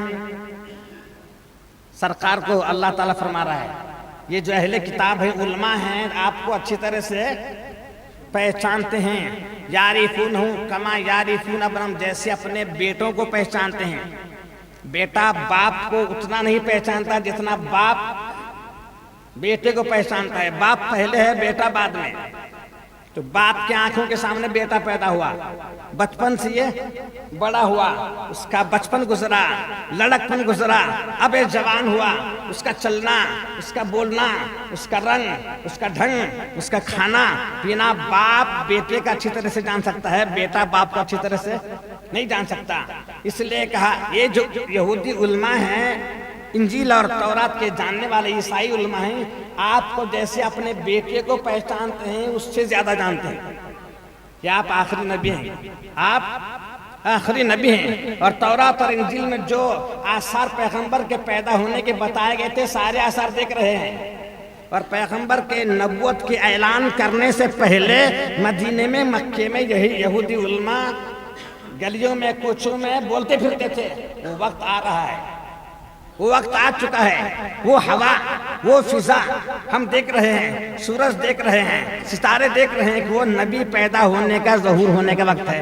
سرکار کو اللہ تعالیٰ فرما رہا ہے یہ جو اہل کتاب ہے، علماء ہیں، آپ کو اچھی طرح سے پہچانتے ہیں. یعرفونہ کما یعرفون ابناہم، جیسے اپنے بیٹوں کو پہچانتے ہیں. بیٹا باپ کو اتنا نہیں پہچانتا جتنا باپ بیٹے کو پہچانتا ہے. باپ پہلے ہے، بیٹا بعد میں. تو باپ کے آنکھوں کے سامنے بیٹا پیدا ہوا، بچپن سے یہ بڑا ہوا، اس کا بچپن گزرا، لڑکپن گزرا، اب یہ جوان ہوا. اس کا چلنا، اس کا بولنا، اس کا رنگ، اس کا ڈھنگ، اس کا کھانا پینا باپ بیٹے کا اچھی طرح سے جان سکتا ہے، بیٹا باپ کو اچھی طرح سے نہیں جان سکتا. اس لیے کہا یہ جو یہودی علماء ہیں، انجیل اور تورات کے جاننے والے عیسائی علماء ہیں، آپ کو جیسے اپنے بیٹے کو پہچانتے ہیں اس سے زیادہ جانتے ہیں کہ آپ آخری نبی ہیں. آپ آخری نبی ہیں. اور تورات اور انجیل میں جو آثار پیغمبر کے پیدا ہونے کے بتائے گئے تھے سارے آثار دیکھ رہے ہیں. اور پیغمبر کے نبوت کے اعلان کرنے سے پہلے مدینے میں، مکے میں یہی یہودی علماء گلیوں میں کوچوں میں بولتے پھرتے تھے وہ وقت آ رہا ہے، وہ وقت آ چکا ہے. وہ ہوا، وہ فضا ہم دیکھ رہے ہیں، سورج دیکھ رہے ہیں، ستارے دیکھ رہے ہیں کہ وہ نبی پیدا ہونے کا، ظہور ہونے کا وقت ہے.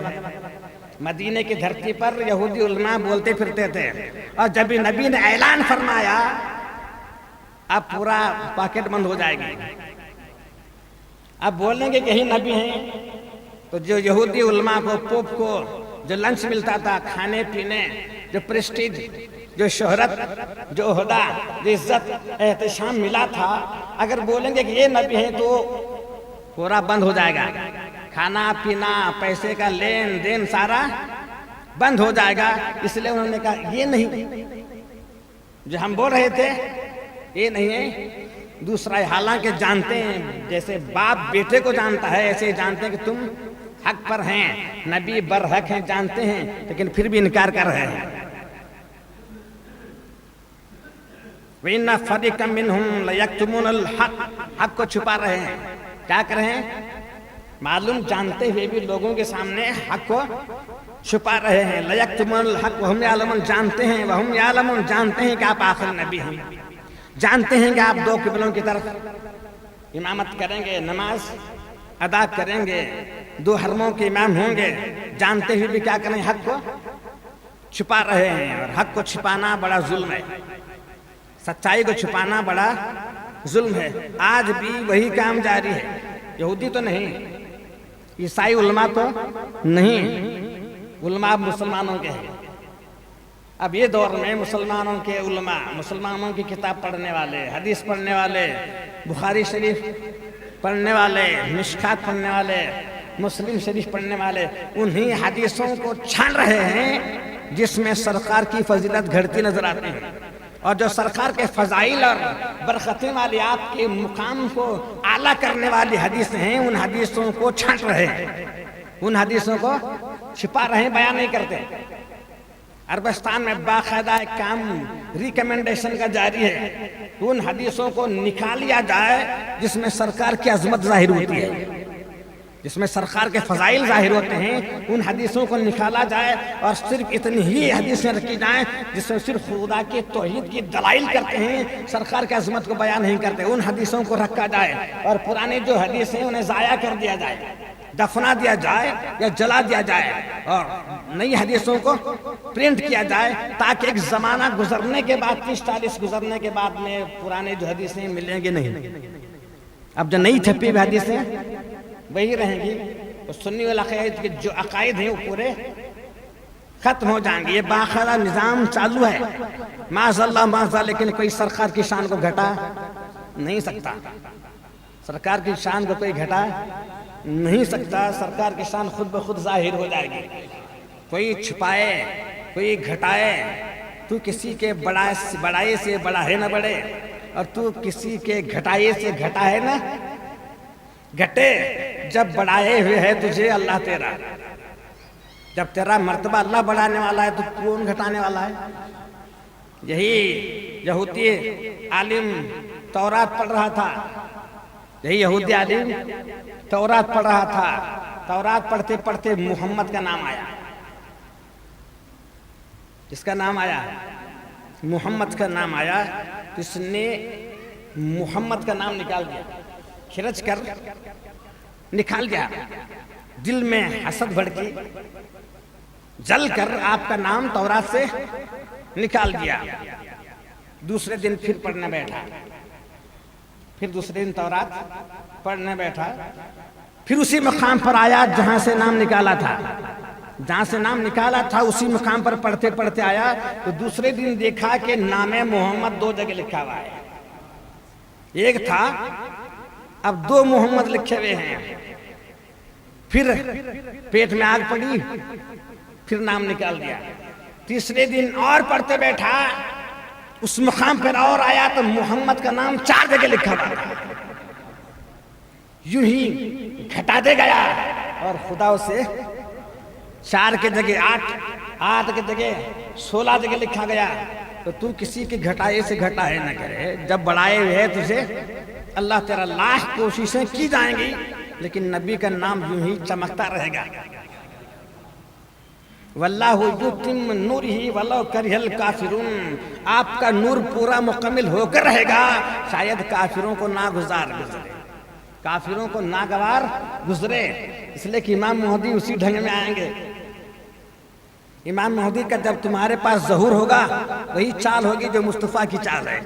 مدینے کی دھرتی پر یہودی علماء بولتے پھرتے تھے. اور جب نبی نے اعلان فرمایا اب پورا پاکٹ بند ہو جائے گی. اب بولیں گے کہ یہی نبی ہیں تو جو یہودی علماء کو، پوپ کو جو لنچ ملتا تھا، کھانے پینے، جو پریسٹیج، جو شہرت، جو عہدہ، جو عزت، احتشام ملا تھا، اگر بولیں گے کہ یہ نبی ہیں تو پورا بند ہو جائے گا. کھانا پینا، پیسے کا لین دین سارا بند ہو جائے گا. اس لیے انہوں نے کہا یہ نہیں جو ہم بول رہے تھے، یہ نہیں ہے. دوسرا حالانکہ جانتے ہیں، جیسے باپ بیٹے کو جانتا ہے ایسے ہی جانتے ہیں کہ تم حق پر ہیں، نبی برحق ہیں، جانتے ہیں، لیکن پھر بھی انکار کر رہے ہیں. وَإِنَّ فَرِيقًا مِّنْهُمْ لَيَكْتُمُونَ الْحَقَّ، حق کو چھپا رہے ہیں. کیا کر رہے ہیں؟ معلوم جانتے ہوئے بھی لوگوں کے سامنے حق کو چھپا رہے ہیں. لَيَكْتُمُونَ الْحَقَّ وَهُمْ يَعْلَمُونَ، جانتے ہیں، وَهُمْ يَعْلَمُونَ، جانتے ہیں کہ آپ آخر نبی ہیں، جانتے ہیں کہ آپ دو قبلوں کی طرف امامت کریں گے، نماز ادا کریں گے، دو حرموں کے امام ہوں گے. جانتے ہوئے بھی کیا کریں؟ حق کو چھپا رہے ہیں. اور حق کو چھپانا بڑا ظلم ہے، سچائی کو چھپانا بڑا ظلم ہے. آج بھی وہی کام جاری ہے. یہودی تو نہیں، عیسائی علماء تو نہیں، علماء مسلمانوں کے ہیں. اب یہ دور میں مسلمانوں کے علماء، مسلمانوں کی کتاب پڑھنے والے، حدیث پڑھنے والے، بخاری شریف پڑھنے والے، مشکات پڑھنے والے، مسلم شریف پڑھنے والے، انہی حدیثوں کو چھان رہے ہیں جس میں سرکار کی فضیلت گھڑتی نظر آتی ہے. اور جو سرکار کے فضائل اور برکتیں والی آپ کے مقام کو اعلیٰ کرنے والی حدیثیں ہیں، ان حدیثوں کو چھانٹ رہے ہیں، ان حدیثوں کو چھپا رہے ہیں، بیان نہیں کرتے. عربستان میں باقاعدہ ایک کام ریکمنڈیشن کا جاری ہے، ان حدیثوں کو نکال لیا جائے جس میں سرکار کی عظمت ظاہر ہوتی ہے. جس میں سرکار کے فضائل ظاہر ہوتے ہیں، ان حدیثوں کو نکالا جائے اور صرف اتنی ہی حدیثیں رکھی جائیں جس میں صرف خدا کے توحید کی دلائل کرتے ہیں، سرکار کی عظمت کو بیان نہیں کرتے، ان حدیثوں کو رکھا جائے اور پرانے جو حدیث ہیں انہیں ضائع کر دیا جائے، دفنا دیا جائے یا جلا دیا جائے اور نئی حدیثوں کو پرنٹ کیا جائے، تاکہ ایک زمانہ گزرنے کے بعد 30-40 گزرنے کے بعد میں پرانے جو حدیثیں ملیں گے نہیں۔ اب جو نئی چھپی ہوئی حدیثیں وہی رہیں گی، تو سنی والعقائد کے جو عقائد ہیں وہ پورے ختم ہو جائیں گے۔ یہ باقاعدہ نظام چالو ہے، معاذ اللہ معاذ اللہ، لیکن کوئی سرکار کی شان کو گھٹا نہیں سکتا، سرکار کی شان کو کوئی گھٹا نہیں سکتا، سرکار کی شان خود بخود ظاہر ہو جائے گی۔ کوئی چھپائے کوئی گھٹائے، تو کسی کے بڑائی سے بڑا ہے نہ بڑھے، اور تو کسی کے گھٹائی سے گھٹا ہے نہ گھٹے۔ جب بڑھائے ہوئے ہے تجھے اللہ تیرا، جب تیرا مرتبہ اللہ بڑھانے والا ہے تو کون گھٹانے والا ہے؟ یہی یہودی عالم تورات پڑھ رہا تھا، یہی یہودی عالم تورات پڑھ رہا تھا، تورات پڑھتے پڑھتے محمد کا نام آیا، اس کا نام آیا محمد کا نام آیا، تو اس نے محمد کا نام نکال دیا، کھرچ کر نکال دیا، دل میں حسد بھڑکی، جل کر آپ کا نام تورات سے نکال دیا۔ دوسرے دن پھر پڑھنے بیٹھا، پھر دوسرے دن تورات پڑھنے بیٹھا، پھر اسی مقام پر آیا جہاں سے نام نکالا تھا، جہاں سے نام نکالا تھا اسی مقام پر پڑھتے پڑھتے آیا، تو دوسرے دن دیکھا کہ نام محمد 2 جگہ لکھا ہوا ہے، ایک تھا اب 2 محمد لکھے ہوئے ہیں۔ پھر پیٹ میں آگ پڑی، پھر نام نکال دیا۔ تیسرے دن اور پڑھتے بیٹھا، اس مقام پر اور آیا تو محمد کا نام 4 جگہ لکھا ہوا تھا۔ یوں ہی گھٹاتے گیا اور خدا اسے 4 کے جگہ 8 کے جگہ 16 جگہ لکھا گیا۔ تو تو کسی کے گھٹائے سے گھٹائے نہ کرے، جب بڑھائے ہوئے تجھے اللہ تیرا لاکھ کوششیں کی جائیں گی، لیکن نبی کا نام یوں ہی چمکتا رہے گا۔ واللہ یتم نورہ ولو کرہ الکافرون، آپ کا نور پورا مکمل ہو کر رہے گا، شاید کافروں کو ناگزار گزرے، کافروں کو ناگوار گزرے، اس لیے کہ امام مہدی اسی ڈھنگ میں آئیں گے۔ امام مہدی کا جب تمہارے پاس ظہور ہوگا، وہی چال ہوگی جو مصطفیٰ کی چال ہے،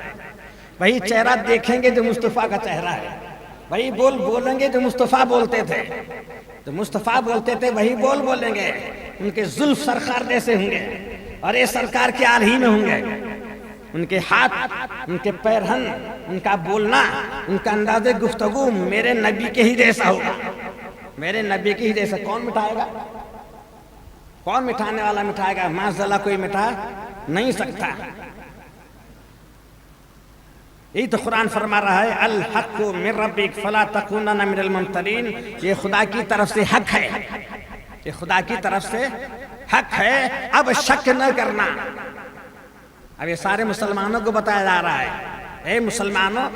وہی چہرہ دیکھیں گے جو مصطفیٰ کا چہرہ ہے، وہی بولیں گے جو مصطفیٰ بولتے تھے، جو مصطفیٰ بولتے تھے وہی بولیں گے، ان کے زلف سرکار جیسے ہوں گے اور یہ سرکار کے آل ہی میں ہوں گے، ان کے ہاتھ، ان کے پیرہن، ان کا بولنا، ان کا انداز گفتگو میرے نبی کے ہی جیسا ہوگا، میرے نبی کے ہی جیسا۔ کون مٹھائے گا؟ کون مٹھانے والا مٹھائے گا؟ معاذ اللہ کوئی مٹھا نہیں سکتا۔ یہی تو قرآن فرما رہا ہے الحق من ربک فلا تکونن من الممترین، یہ خدا کی طرف سے حق ہے، یہ خدا کی طرف سے حق ہے، اب شک نہ کرنا۔ اب یہ سارے مسلمانوں کو بتایا جا رہا ہے، اے مسلمانوں،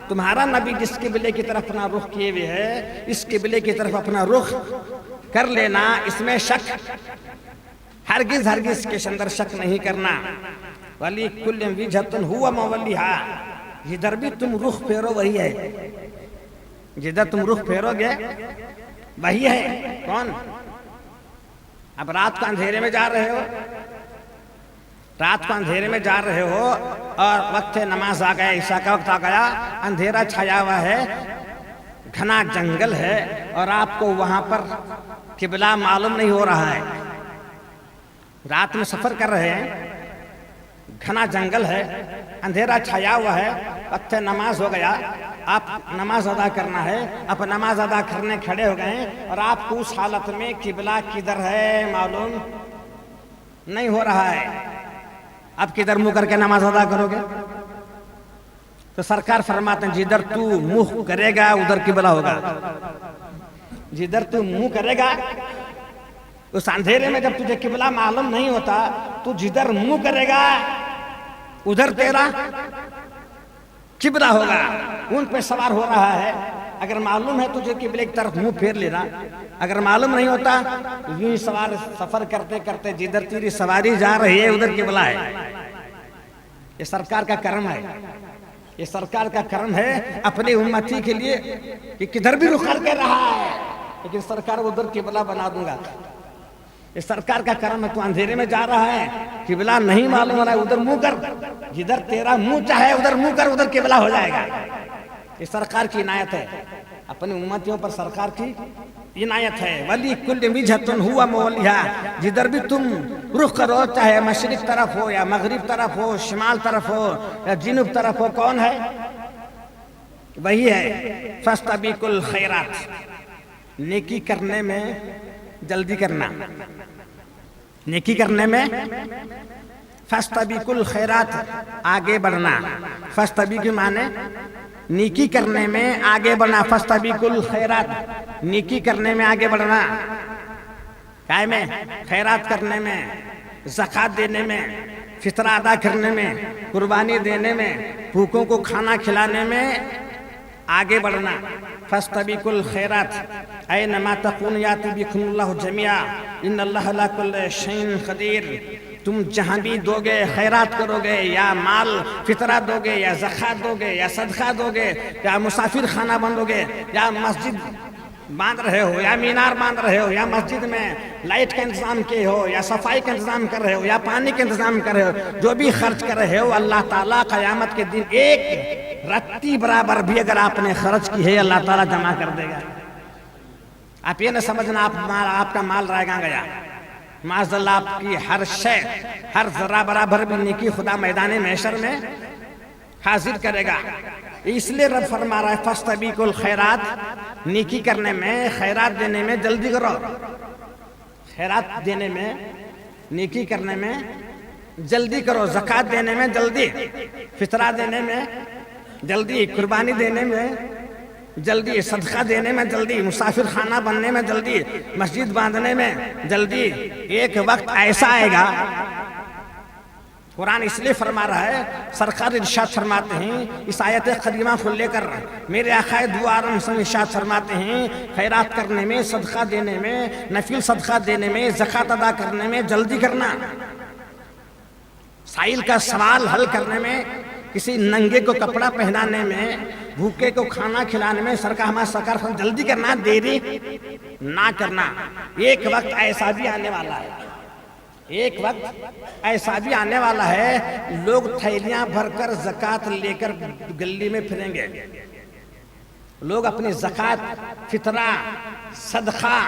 تمہارا نبی جس قبلے کی طرف اپنا رخ کیے ہوئے ہے، اس قبلے کی طرف اپنا رخ کر لینا، اس میں شک ہرگز کے اندر شک نہیں کرنا۔ وَلِكُلٍّ وِجْهَةٌ هُوَ مَوَلِّهَا، جدھر بھی تم رخ پھیرو وہی ہے، جدھر تم رخ پھیرو گے وہی ہے۔ کون؟ اب رات کو اندھیرے میں جا رہے ہو، رات کو اندھیرے میں جا رہے ہو اور وقت نماز آ گیا، عشاء کا وقت آ گیا، اندھیرا چھایا ہوا ہے، گھنا جنگل ہے اور آپ کو وہاں پر قبلہ معلوم نہیں ہو رہا ہے، رات میں سفر کر رہے ہیں، گھنا جنگل ہے، اندھیرا چھایا ہوا ہے، وقت نماز ہو گیا، آپ نماز ادا کرنا ہے، آپ نماز ادا کرنے کھڑے ہو گئے اور آپ کو اس حالت میں قبلہ کدھر ہے معلوم نہیں ہو رہا ہے، اب کدھر منہ کر کے نماز ادا کرو گے؟ تو سرکار فرماتے ہیں جدھر تو منہ کرے گا ادھر قبلہ ہوگا، جدھر تو منہ کرے گا، اس اندھیرے میں جب تجھے قبلہ معلوم نہیں ہوتا تو جدھر منہ کرے گا ادھر تیرا قبلہ ہوگا۔ اون پہ سوار ہو رہا ہے، اگر معلوم ہے تجھے قبلے کی طرف منہ پھیر لینا، اگر معلوم نہیں ہوتا تو یوں ہی سفر کرتے کرتے جدھر تیری سواری جا رہی ہے ادھر قبلہ ہے۔ یہ سرکار کا کرم ہے، یہ سرکار کا کرم ہے اپنی امتی کے لیے کہ کدھر بھی رخ کر کے رہا ہے لیکن سرکار ادھر قبلہ بنا دوں گا۔ یہ سرکار کا کرم ہے، تو اندھیرے میں جا رہا ہے، قبلہ نہیں معلوم ہو رہا ہے، ادھر منہ کر، جدھر تیرا منہ چاہے ادھر منہ کر، ادھر قبلہ ہو جائے گا۔ یہ سرکار کی عنایت ہے، اپنی امتیوں پر سرکار کی عنایت ہے۔ ولی کل وجہۃ ہوا مولیھا، جدھر بھی تم رخ کرو، چاہے مشرق طرف ہو یا مغرب طرف ہو، شمال طرف ہو یا جنوب طرف ہو، کون ہے؟ وہی ہے فاستبقوا الخیرات، نیکی کرنے میں جلدی کرنا، نیکی کرنے میں فاستبقوا الخیرات، آگے بڑھنا۔ فاستبقوا مانے نیکی کرنے میں آگے بڑھنا، فاستبقوا الخیرات، نیکی کرنے میں آگے بڑھنا، کائے میں؟ خیرات کرنے میں، زکوٰۃ دینے میں، فطرہ ادا کرنے میں، قربانی دینے میں، بھوکوں کو کھانا کھلانے میں آگے بڑھنا۔ فاستبقوا الخیرات اینما تکونوا یأتی بکم اللہ جمیعا ان اللہ علی کل شیء قدیر۔ تم جہاں بھی دو گے، خیرات کرو گے، یا مال فطرہ دو گے، یا زکوٰۃ دو گے، یا صدقہ دو گے، یا مسافر خانہ بندو گے، یا مسجد باندھ رہے ہو، یا مینار باندھ رہے ہو، یا مسجد میں لائٹ کا انتظام کیے ہو، یا صفائی کا انتظام کر رہے ہو، یا پانی کا انتظام کر رہے ہو، جو بھی خرچ کر رہے ہو، اللہ تعالیٰ قیامت کے دن ایک رتی برابر بھی اگر آپ نے خرچ کی ہے اللہ تعالیٰ جمع کر دے گا۔ آپ یہ نہ سمجھنا آپ کا مال رائے گاں گیا، معاذ اللہ آپ کی ہر شے، ہر ذرہ برابر بھی نیکی خدا میدان محشر میں حاضر کرے گا۔ اس لیے رب فرما رہا ہے فاستبقوا الخیرات، نیکی کرنے میں، خیرات دینے میں جلدی کرو، خیرات دینے میں، نیکی کرنے میں جلدی کرو، زکوٰۃ دینے میں جلدی، فطرہ دینے میں جلدی، قربانی دینے میں جلدی، صدقہ دینے میں جلدی، مسافر خانہ بننے میں جلدی، مسجد باندھنے میں جلدی۔ ایک وقت ایسا آئے گا، قرآن اس لیے فرما رہا ہے، سرکار ارشاد فرماتے ہیں اس آیت قدیمہ کو لے کر، میرے آقا دو عالم ارشاد فرماتے ہیں خیرات کرنے میں، صدقہ دینے میں، نفل صدقہ دینے میں، زکوٰۃ ادا کرنے میں جلدی کرنا، سائل کا سوال حل کرنے میں، کسی ننگے کو کپڑا پہنانے میں، بھوکے کو کھانا کھلانے میں، سرکار جلدی کرنا، دیری نہ کرنا۔ ایک وقت ایسا بھی آنے والا ہے، ایک وقت ایسا بھی آنے والا ہے، لوگ تھیلیاں بھر کر زکوٰۃ لے کر گلی میں پھریں گے، لوگ اپنی زکوٰۃ، فطرہ، صدقہ،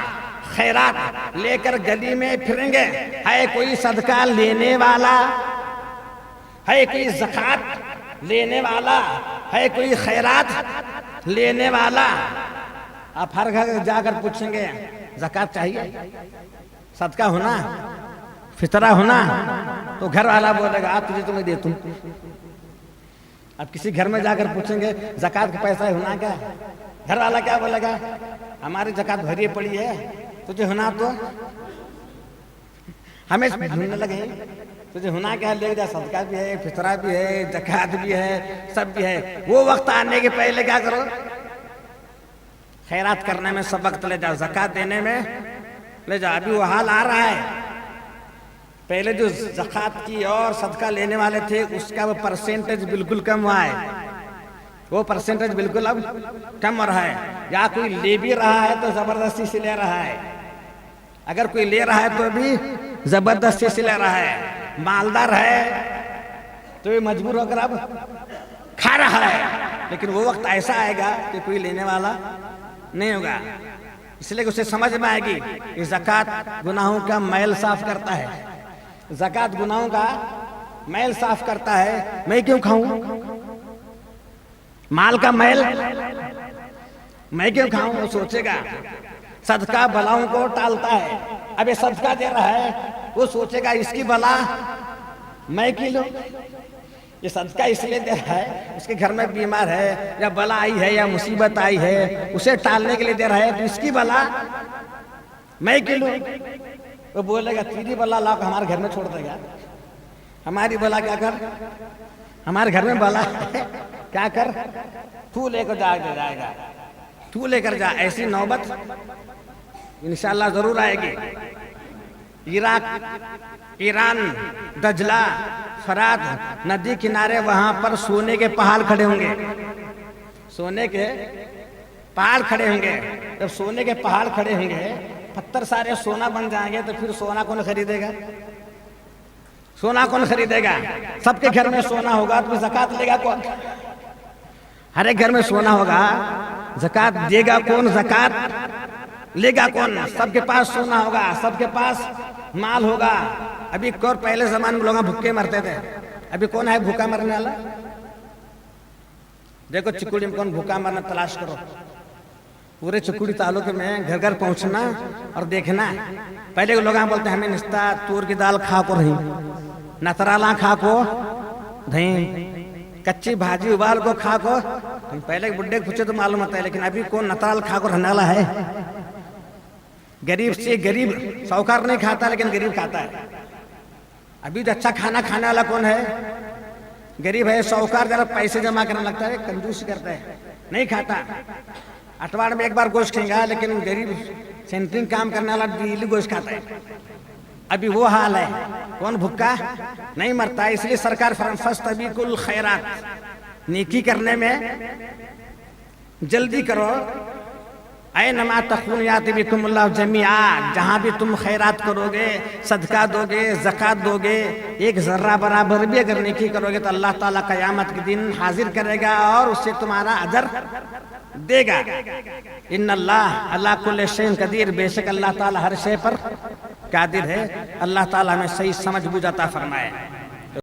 خیرات لے کر گلی میں پھریں گے۔ ہے کوئی صدقہ لینے والا؟ ہے کوئی زکوٰۃ لینے والا؟ ہے کوئی خیرات لینے والا؟ آپ ہر گھر جا کر پوچھیں گے زکوٰۃ چاہیے، صدقہ ہونا، فطرہ ہونا، تو گھر والا بولے گا آپ تجھے تو میں دیتا ہوں۔ آپ کسی گھر میں جا کر پوچھیں گے زکوٰۃ کا پیسہ ہونا کیا؟ گھر والا کیا بولے گا؟ ہماری زکوٰۃ بھری پڑی ہے، تجھے ہونا تو ہمیں ڈھونڈنے لگے، تجھے ہونا کیا؟ لے جا، صدقہ بھی ہے، فطرہ بھی ہے، زکوٰۃ بھی ہے، سب بھی ہے۔ وہ وقت آنے کے پہلے کیا کرو؟ خیرات کرنے میں سب وقت لے جاؤ، زکوٰۃ دینے میں لے جاؤ۔ ابھی وہ حال آ رہا ہے، پہلے جو زکوٰۃ کی اور صدقہ لینے والے تھے اس کا وہ پرسنٹیج بالکل کم ہوا ہے، وہ پرسنٹیج بالکل اب کم ہو رہا ہے، یا کوئی لے بھی رہا ہے تو زبردستی سے لے رہا ہے، اگر کوئی لے رہا ہے تو بھی زبردستی سے لے رہا ہے، مالدار ہے تو یہ مجبور ہو کر اب کھا رہا ہے۔ لیکن وہ وقت ایسا آئے گا کہ کوئی لینے والا نہیں ہوگا، اس لیے کہ اسے سمجھ میں آئے گی کہ زکوٰۃ گناہوں کا میل صاف کرتا ہے، زکوٰۃ گناہوں کا میل صاف کرتا ہے، میں کیوں کھاؤں مال کا میل، میں کیوں کھاؤں؟ وہ سوچے گا۔ صدقہ بلاؤں کو ٹالتا ہے، اب یہ صدقہ دے رہا ہے، وہ سوچے گا اس کی بلا میں کی لوں، یہ صدقہ اس لیے دے رہا ہے، اس کے گھر میں بیمار ہے یا بلا آئی ہے یا مصیبت آئی ہے، اسے ٹالنے کے لیے دے رہا ہے، تو اس کی بلا میں کی لوں۔ وہ بولے گا تیری بلا لا کر ہمارے گھر میں چھوڑ دے گا، ہماری بلا کیا کر، ہمارے گھر میں بلا ہے کیا کر، تو لے کر جائے گا، تو لے کر جا. ایسی نوبت انشاءاللہ ضرور آئے گی. عراق، ایران، دجلہ، فرات ندی کنارے وہاں پر سونے کے پہاڑ کھڑے ہوں گے. سونے کے پہاڑ کھڑے ہوں گے. جب سونے کے پہاڑ کھڑے ہوں گے، پتھر سارے سونا بن جائیں گے، تو پھر سونا کون خریدے گا؟ سونا کون خریدے گا؟ سب کے گھر میں سونا ہوگا تو زکات لے گا کون؟ ہر ایک گھر میں سونا ہوگا، زکات دے گا کون؟ زکات لے گا کون؟ سب کے پاس سونا ہوگا، سب کے پاس مال ہوگا. ابھی اور پہلے زمانے میں لوگ بھوکے مرتے تھے. ابھی کون ہے بھوکا مرنے والا؟ دیکھو چکوڑی میں کون بھوکا مرنا تلاش کرو. پورے چکوڑی تعلق میں گھر گھر پہنچنا اور دیکھنا. پہلے لوگ بولتے ہیں ہمیں نستا تور کی دال کھا کو رہی، نترالا کھا کو دہیں، کچی بھاجی ابال کو کھا کو. پہلے بڈھے کو پوچھے تو معلوم ہوتا ہے، لیکن ابھی کون نترال کھا کو رہنے والا ہے؟ غریب سے غریب، ساہوکار نہیں کھاتا لیکن غریب کھاتا ہے. ابھی تو اچھا کھانا کھانے والا کون ہے؟ غریب ہے. ساہوکار ذرا پیسے جمع کرنے لگتا ہے، کنجوسی کرتا ہے، نہیں کھاتا. اٹواڑ میں ایک بار گوشت کھائیں گا، لیکن غریب سینٹرنگ کام کرنے والا ڈیلی گوشت کھاتا ہے. ابھی وہ حال ہے. کون بھوکا نہیں مرتا. اس لیے سرکار فاستبقوا الخیرات، نیکی کرنے میں جلدی کرو. اینما تکونوا یأتی بکم اللہ جمیعا. جہاں بھی تم خیرات کرو گے، صدقہ دو گے، زکات دو گے، ایک ذرہ برابر بھی اگر نیکی کرو گے تو اللہ تعالیٰ قیامت کے دن حاضر کرے گا اور اس سے تمہارا اجر دے گا. ان اللہ علی کل شیء قدیر. بے شک اللہ تعالیٰ ہر شے پر قادر ہے. اللہ تعالیٰ ہمیں صحیح سمجھ بوجھ عطا فرمائے.